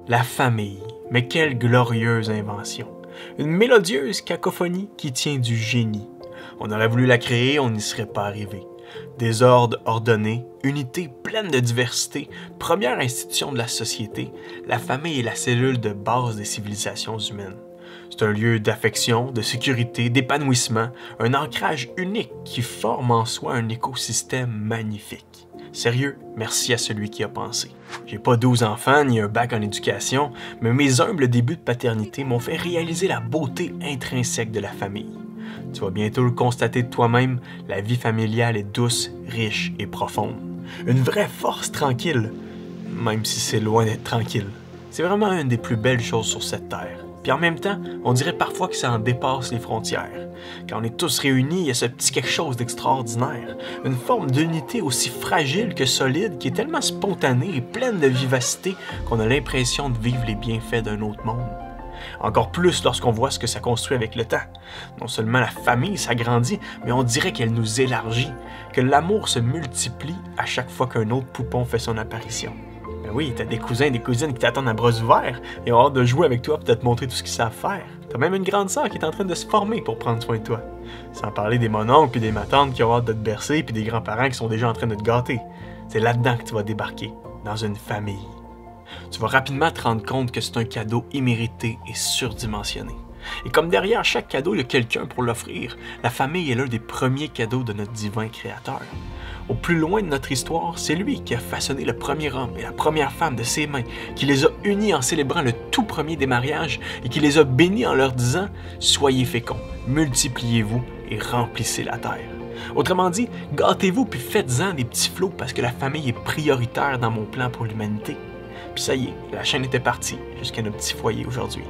La famille, mais quelle glorieuse invention! Une mélodieuse cacophonie qui tient du génie. On aurait voulu la créer, on n'y serait pas arrivé. Désordre ordonné, unité pleine de diversité, première institution de la société, la famille est la cellule de base des civilisations humaines. C'est un lieu d'affection, de sécurité, d'épanouissement, un ancrage unique qui forme en soi un écosystème magnifique. Sérieux, merci à celui qui a pensé. J'ai pas 12 enfants ni un bac en éducation, mais mes humbles débuts de paternité m'ont fait réaliser la beauté intrinsèque de la famille. Tu vas bientôt le constater de toi-même, la vie familiale est douce, riche et profonde. Une vraie force tranquille, même si c'est loin d'être tranquille. C'est vraiment une des plus belles choses sur cette terre. Puis en même temps, on dirait parfois que ça en dépasse les frontières. Quand on est tous réunis, il y a ce petit quelque chose d'extraordinaire. Une forme d'unité aussi fragile que solide, qui est tellement spontanée et pleine de vivacité qu'on a l'impression de vivre les bienfaits d'un autre monde. Encore plus lorsqu'on voit ce que ça construit avec le temps. Non seulement la famille s'agrandit, mais on dirait qu'elle nous élargit, que l'amour se multiplie à chaque fois qu'un autre poupon fait son apparition. Ben oui, t'as des cousins et des cousines qui t'attendent à bras ouverts et ont hâte de jouer avec toi pour te montrer tout ce qu'ils savent faire. T'as même une grande sœur qui est en train de se former pour prendre soin de toi. Sans parler des mononcles et des matantes qui ont hâte de te bercer puis des grands-parents qui sont déjà en train de te gâter. C'est là-dedans que tu vas débarquer, dans une famille. Tu vas rapidement te rendre compte que c'est un cadeau immérité et surdimensionné. Et comme derrière chaque cadeau, il y a quelqu'un pour l'offrir, la famille est l'un des premiers cadeaux de notre divin créateur. Au plus loin de notre histoire, c'est lui qui a façonné le premier homme et la première femme de ses mains, qui les a unis en célébrant le tout premier des mariages et qui les a bénis en leur disant « Soyez féconds, multipliez-vous et remplissez la terre ». Autrement dit, gâtez-vous puis faites-en des petits flots parce que la famille est prioritaire dans mon plan pour l'humanité. Puis ça y est, la chaîne était partie jusqu'à nos petits foyers aujourd'hui.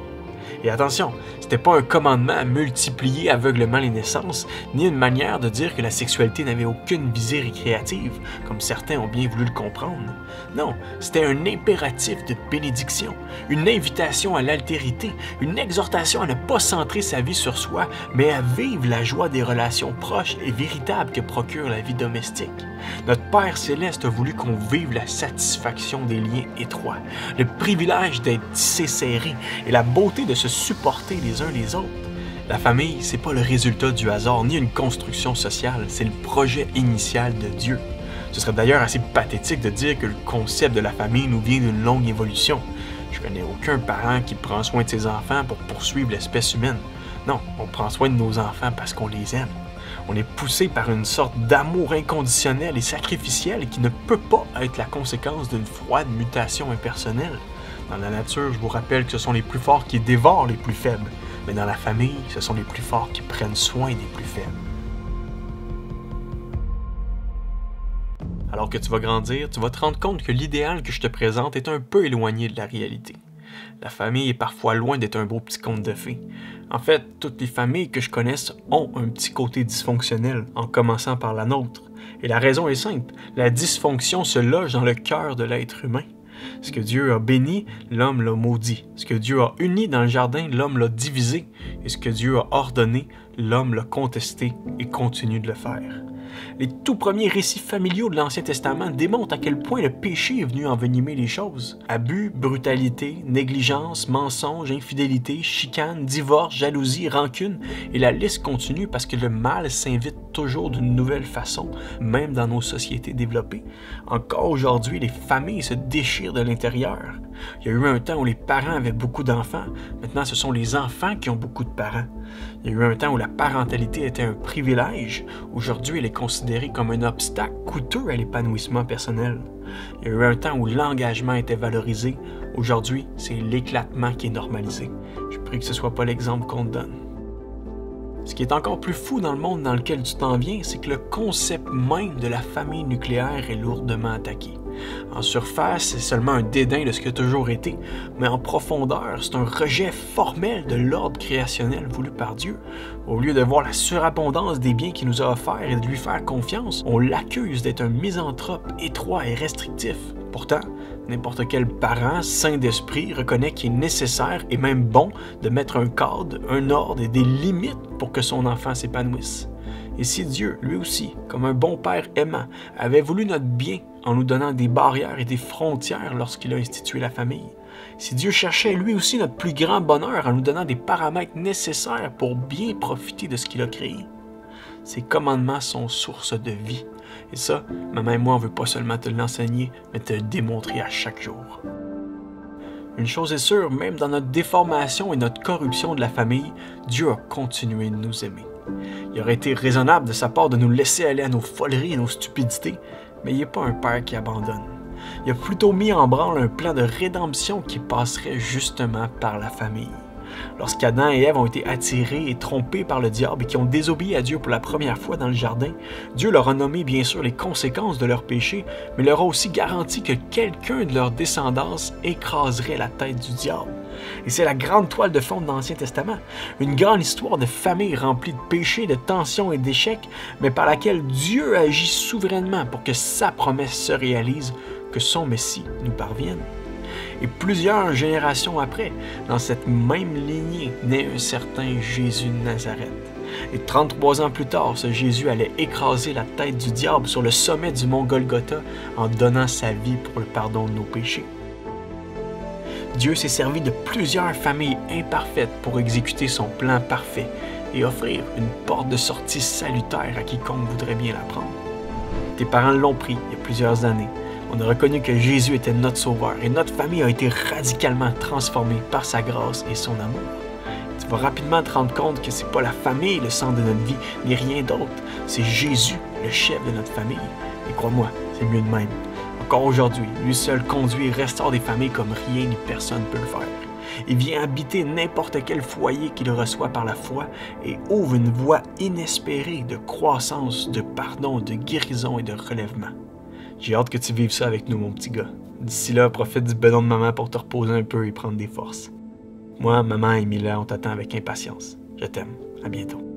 Et attention, c'était pas un commandement à multiplier aveuglement les naissances, ni une manière de dire que la sexualité n'avait aucune visée récréative, comme certains ont bien voulu le comprendre. Non, c'était un impératif de bénédiction, une invitation à l'altérité, une exhortation à ne pas centrer sa vie sur soi, mais à vivre la joie des relations proches et véritables que procure la vie domestique. Notre Père Céleste a voulu qu'on vive la satisfaction des liens étroits, le privilège d'être tissé serré et la beauté de se supporter les uns les autres. La famille, c'est pas le résultat du hasard ni une construction sociale, c'est le projet initial de Dieu. Ce serait d'ailleurs assez pathétique de dire que le concept de la famille nous vient d'une longue évolution. Je connais aucun parent qui prend soin de ses enfants pour poursuivre l'espèce humaine. Non, on prend soin de nos enfants parce qu'on les aime. On est poussé par une sorte d'amour inconditionnel et sacrificiel qui ne peut pas être la conséquence d'une froide mutation impersonnelle. Dans la nature, je vous rappelle que ce sont les plus forts qui dévorent les plus faibles, mais dans la famille, ce sont les plus forts qui prennent soin des plus faibles. Alors que tu vas grandir, tu vas te rendre compte que l'idéal que je te présente est un peu éloigné de la réalité. La famille est parfois loin d'être un beau petit conte de fées. En fait, toutes les familles que je connaisse ont un petit côté dysfonctionnel, en commençant par la nôtre. Et la raison est simple, la dysfonction se loge dans le cœur de l'être humain. Ce que Dieu a béni, l'homme l'a maudit. Ce que Dieu a uni dans le jardin, l'homme l'a divisé. Et ce que Dieu a ordonné, l'homme l'a contesté et continue de le faire. Les tout premiers récits familiaux de l'Ancien Testament démontrent à quel point le péché est venu envenimer les choses. Abus, brutalité, négligence, mensonge, infidélité, chicane, divorce, jalousie, rancune, et la liste continue parce que le mal s'invite toujours d'une nouvelle façon, même dans nos sociétés développées. Encore aujourd'hui, les familles se déchirent de l'intérieur. Il y a eu un temps où les parents avaient beaucoup d'enfants, maintenant ce sont les enfants qui ont beaucoup de parents. Il y a eu un temps où la parentalité était un privilège, aujourd'hui elle est considérée comme un obstacle coûteux à l'épanouissement personnel. Il y a eu un temps où l'engagement était valorisé, aujourd'hui c'est l'éclatement qui est normalisé. Je prie que ce ne soit pas l'exemple qu'on te donne. Ce qui est encore plus fou dans le monde dans lequel tu t'en viens, c'est que le concept même de la famille nucléaire est lourdement attaqué. En surface, c'est seulement un dédain de ce qui a toujours été, mais en profondeur, c'est un rejet formel de l'ordre créationnel voulu par Dieu. Au lieu de voir la surabondance des biens qu'il nous a offerts et de lui faire confiance, on l'accuse d'être un misanthrope étroit et restrictif. Pourtant, n'importe quel parent sain d'esprit reconnaît qu'il est nécessaire et même bon de mettre un cadre, un ordre et des limites pour que son enfant s'épanouisse. Et si Dieu, lui aussi, comme un bon père aimant, avait voulu notre bien en nous donnant des barrières et des frontières lorsqu'il a institué la famille. Si Dieu cherchait lui aussi notre plus grand bonheur en nous donnant des paramètres nécessaires pour bien profiter de ce qu'il a créé. Ses commandements sont source de vie. Et ça, maman et moi, on ne veut pas seulement te l'enseigner, mais te le démontrer à chaque jour. Une chose est sûre, même dans notre déformation et notre corruption de la famille, Dieu a continué de nous aimer. Il aurait été raisonnable de sa part de nous laisser aller à nos foleries et nos stupidités, mais il n'est pas un père qui abandonne. Il a plutôt mis en branle un plan de rédemption qui passerait justement par la famille. Lorsqu'Adam et Ève ont été attirés et trompés par le diable et qui ont désobéi à Dieu pour la première fois dans le jardin, Dieu leur a nommé bien sûr les conséquences de leur péché, mais leur a aussi garanti que quelqu'un de leur descendance écraserait la tête du diable. Et c'est la grande toile de fond de l'Ancien Testament, une grande histoire de famille remplie de péchés, de tensions et d'échecs, mais par laquelle Dieu agit souverainement pour que sa promesse se réalise, que son Messie nous parvienne. Et plusieurs générations après, dans cette même lignée, naît un certain Jésus de Nazareth. Et 33 ans plus tard, ce Jésus allait écraser la tête du diable sur le sommet du mont Golgotha en donnant sa vie pour le pardon de nos péchés. Dieu s'est servi de plusieurs familles imparfaites pour exécuter son plan parfait et offrir une porte de sortie salutaire à quiconque voudrait bien la prendre. Tes parents l'ont pris il y a plusieurs années. On a reconnu que Jésus était notre sauveur et notre famille a été radicalement transformée par sa grâce et son amour. Tu vas rapidement te rendre compte que c'est pas la famille le centre de notre vie, ni rien d'autre. C'est Jésus, le chef de notre famille. Et crois-moi, c'est mieux de même. Encore aujourd'hui, lui seul conduit et restaure des familles comme rien ni personne ne peut le faire. Il vient habiter n'importe quel foyer qu'il reçoit par la foi et ouvre une voie inespérée de croissance, de pardon, de guérison et de relèvement. J'ai hâte que tu vives ça avec nous, mon petit gars. D'ici là, profite du bedon de maman pour te reposer un peu et prendre des forces. Moi, maman et Mila, on t'attend avec impatience. Je t'aime. À bientôt.